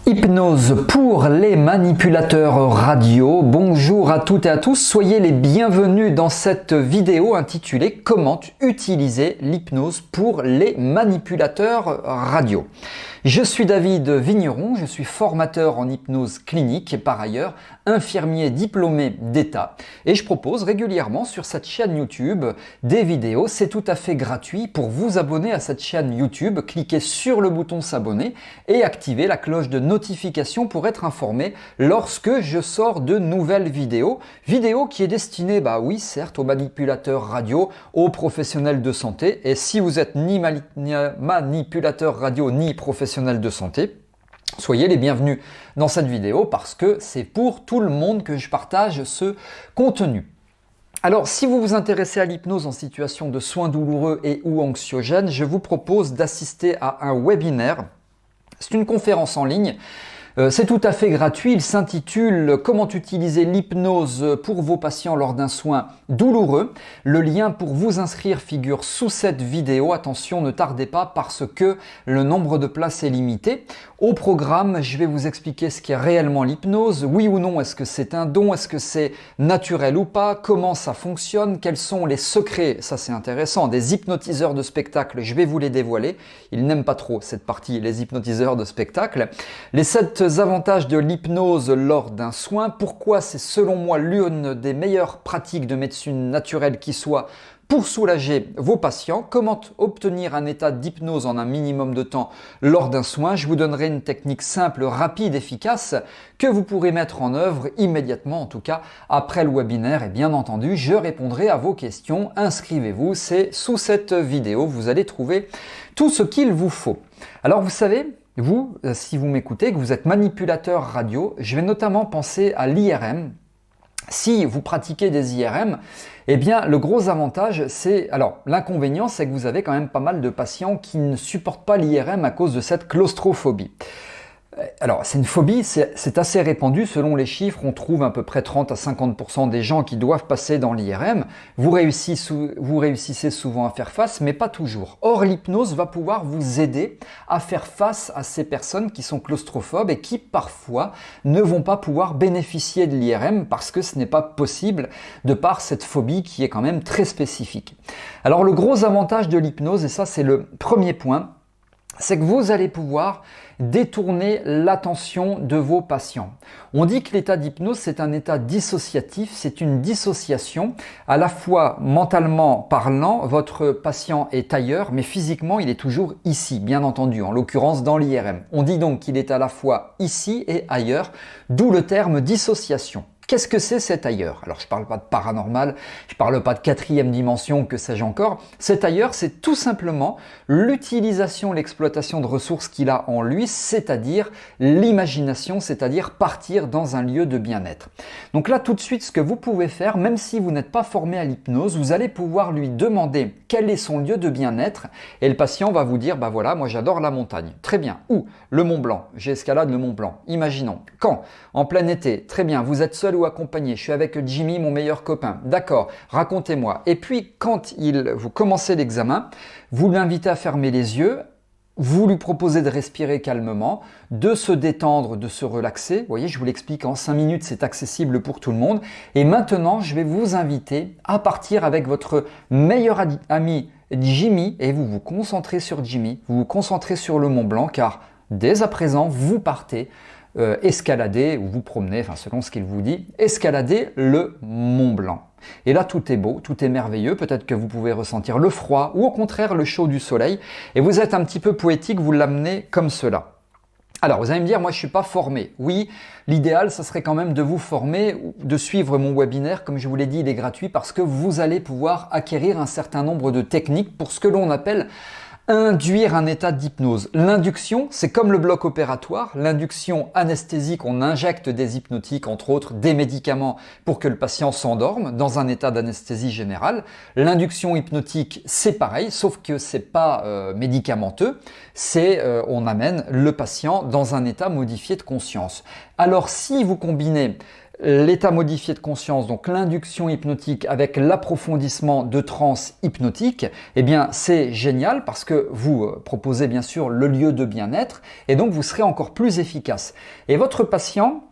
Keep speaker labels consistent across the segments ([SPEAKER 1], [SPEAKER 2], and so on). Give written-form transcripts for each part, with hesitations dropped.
[SPEAKER 1] Hypnose pour les manipulateurs radio. Bonjour à toutes et à tous, soyez les bienvenus dans cette vidéo intitulée « Comment utiliser l'hypnose pour les manipulateurs radio ». Je suis David Vigneron, je suis formateur en hypnose clinique et par ailleurs infirmier diplômé d'État et je propose régulièrement sur cette chaîne YouTube des vidéos. C'est tout à fait gratuit. Pour vous abonner à cette chaîne YouTube, cliquez sur le bouton s'abonner et activez la cloche de notification pour être informé lorsque je sors de nouvelles vidéos. Vidéo qui est destinée, oui certes, aux manipulateurs radio, aux professionnels de santé, et si vous êtes ni manipulateur radio ni professionnel de santé, soyez les bienvenus dans cette vidéo parce que c'est pour tout le monde que je partage ce contenu. Alors, si vous vous intéressez à l'hypnose en situation de soins douloureux et ou anxiogènes, je vous propose d'assister à un webinaire. C'est une conférence en ligne. C'est tout à fait gratuit, il s'intitule « Comment utiliser l'hypnose pour vos patients lors d'un soin douloureux ». Le lien pour vous inscrire figure sous cette vidéo. Attention, ne tardez pas parce que le nombre de places est limité. Au programme, je vais vous expliquer ce qu'est réellement l'hypnose. Oui ou non, est-ce que c'est un don? Est-ce que c'est naturel ou pas? Comment ça fonctionne? Quels sont les secrets? Ça c'est intéressant. Des hypnotiseurs de spectacle, je vais vous les dévoiler. Ils n'aiment pas trop cette partie, les hypnotiseurs de spectacle. Les 7 avantages de l'hypnose lors d'un soin. Pourquoi c'est selon moi l'une des meilleures pratiques de médecine naturelle qui soit pour soulager vos patients. Comment obtenir un état d'hypnose en un minimum de temps lors d'un soin. Je vous donnerai une technique simple, rapide, efficace que vous pourrez mettre en œuvre immédiatement, en tout cas après le webinaire. Et bien entendu, je répondrai à vos questions. Inscrivez-vous, c'est sous cette vidéo. Vous allez trouver tout ce qu'il vous faut. Alors vous savez, vous, si vous m'écoutez, que vous êtes manipulateur radio, je vais notamment penser à l'IRM. Si vous pratiquez des IRM, eh bien, le gros avantage, c'est... Alors, l'inconvénient, c'est que vous avez quand même pas mal de patients qui ne supportent pas l'IRM à cause de cette claustrophobie. Alors, c'est une phobie, c'est assez répandu. Selon les chiffres, on trouve à peu près 30 à 50% des gens qui doivent passer dans l'IRM. Vous réussissez souvent à faire face, mais pas toujours. Or, l'hypnose va pouvoir vous aider à faire face à ces personnes qui sont claustrophobes et qui, parfois, ne vont pas pouvoir bénéficier de l'IRM parce que ce n'est pas possible de par cette phobie qui est quand même très spécifique. Alors, le gros avantage de l'hypnose, et ça, c'est le premier point, c'est que vous allez pouvoir détourner l'attention de vos patients. On dit que l'état d'hypnose, c'est un état dissociatif, c'est une dissociation. À la fois mentalement parlant, votre patient est ailleurs, mais physiquement, il est toujours ici, bien entendu, en l'occurrence dans l'IRM. On dit donc qu'il est à la fois ici et ailleurs, d'où le terme dissociation. Qu'est-ce que c'est cet ailleurs? Alors je ne parle pas de paranormal, je ne parle pas de quatrième dimension, que sais-je encore. Cet ailleurs, c'est tout simplement l'utilisation, l'exploitation de ressources qu'il a en lui, c'est-à-dire l'imagination, c'est-à-dire partir dans un lieu de bien-être. Donc là, tout de suite, ce que vous pouvez faire, même si vous n'êtes pas formé à l'hypnose, vous allez pouvoir lui demander quel est son lieu de bien-être et le patient va vous dire, voilà, moi j'adore la montagne. Très bien. Où? Le Mont Blanc. J'escalade le Mont Blanc. Imaginons. Quand? En plein été. Très bien. Vous êtes seul ou accompagné? Je suis avec Jimmy, mon meilleur copain. D'accord, racontez-moi. Et puis, quand vous commencez l'examen, vous l'invitez à fermer les yeux, vous lui proposez de respirer calmement, de se détendre, de se relaxer. Vous voyez, je vous l'explique en 5 minutes, c'est accessible pour tout le monde. Et maintenant, je vais vous inviter à partir avec votre meilleur ami Jimmy et vous vous concentrez sur Jimmy, vous vous concentrez sur le Mont Blanc car dès à présent, vous partez escalader ou vous promener, selon ce qu'il vous dit, escalader le Mont Blanc. Et là, tout est beau, tout est merveilleux. Peut-être que vous pouvez ressentir le froid ou au contraire le chaud du soleil. Et vous êtes un petit peu poétique, vous l'amenez comme cela. Alors, vous allez me dire, moi, je ne suis pas formé. Oui, l'idéal, ça serait quand même de vous former, de suivre mon webinaire. Comme je vous l'ai dit, il est gratuit parce que vous allez pouvoir acquérir un certain nombre de techniques pour ce que l'on appelle induire un état d'hypnose. L'induction, c'est comme le bloc opératoire. L'induction anesthésique, on injecte des hypnotiques, entre autres des médicaments pour que le patient s'endorme dans un état d'anesthésie générale. L'induction hypnotique, c'est pareil, sauf que c'est pas médicamenteux. On amène le patient dans un état modifié de conscience. Alors si vous combinez l'état modifié de conscience, donc l'induction hypnotique avec l'approfondissement de transe hypnotique, eh bien c'est génial parce que vous proposez bien sûr le lieu de bien-être et donc vous serez encore plus efficace. Et votre patient,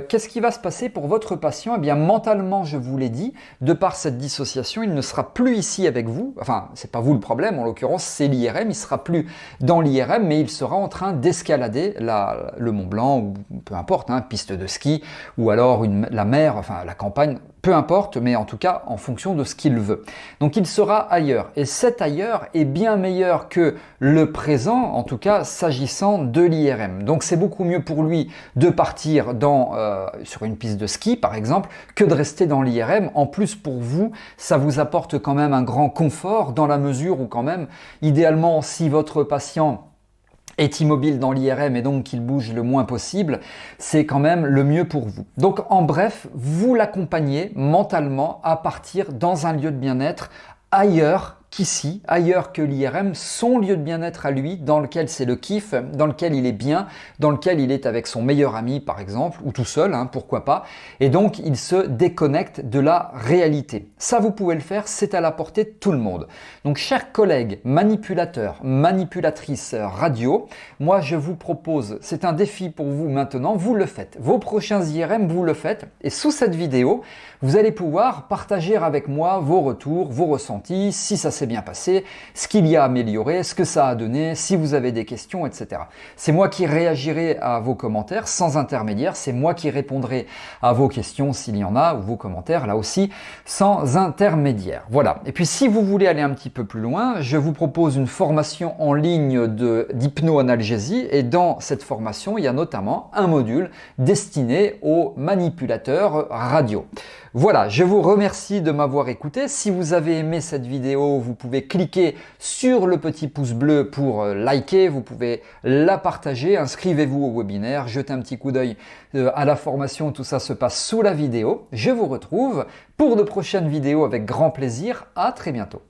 [SPEAKER 1] qu'est-ce qui va se passer pour votre patient? Eh bien mentalement, je vous l'ai dit, de par cette dissociation, il ne sera plus ici avec vous, enfin c'est pas vous le problème, en l'occurrence c'est l'IRM, il sera plus dans l'IRM mais il sera en train d'escalader le Mont Blanc ou peu importe, hein, piste de ski ou alors la mer, enfin la campagne, peu importe, mais en tout cas en fonction de ce qu'il veut. Donc il sera ailleurs. Et cet ailleurs est bien meilleur que le présent, en tout cas s'agissant de l'IRM. Donc c'est beaucoup mieux pour lui de partir sur une piste de ski, par exemple, que de rester dans l'IRM. En plus, pour vous, ça vous apporte quand même un grand confort dans la mesure où quand même, idéalement, si votre patient est immobile dans l'IRM et donc qu'il bouge le moins possible, c'est quand même le mieux pour vous. Donc en bref, vous l'accompagnez mentalement à partir dans un lieu de bien-être ailleurs qu'ici, ailleurs que l'IRM, son lieu de bien-être à lui, dans lequel c'est le kiff, dans lequel il est bien, dans lequel il est avec son meilleur ami par exemple, ou tout seul, hein, pourquoi pas, et donc il se déconnecte de la réalité. Ça vous pouvez le faire, c'est à la portée de tout le monde. Donc chers collègues manipulateurs, manipulatrices radio, moi je vous propose, c'est un défi pour vous maintenant, vous le faites. Vos prochains IRM, vous le faites, et sous cette vidéo, vous allez pouvoir partager avec moi vos retours, vos ressentis, si ça s'est bien passé, ce qu'il y a amélioré, ce que ça a donné, si vous avez des questions, etc. C'est moi qui réagirai à vos commentaires sans intermédiaire, c'est moi qui répondrai à vos questions s'il y en a, ou vos commentaires là aussi, sans intermédiaire. Voilà. Et puis si vous voulez aller un petit peu plus loin, je vous propose une formation en ligne d'hypno-analgésie et dans cette formation, il y a notamment un module destiné aux manipulateurs radio. Voilà, je vous remercie de m'avoir écouté. Si vous avez aimé cette vidéo, vous pouvez cliquer sur le petit pouce bleu pour liker, vous pouvez la partager, inscrivez-vous au webinaire, jetez un petit coup d'œil à la formation, tout ça se passe sous la vidéo. Je vous retrouve pour de prochaines vidéos avec grand plaisir. À très bientôt.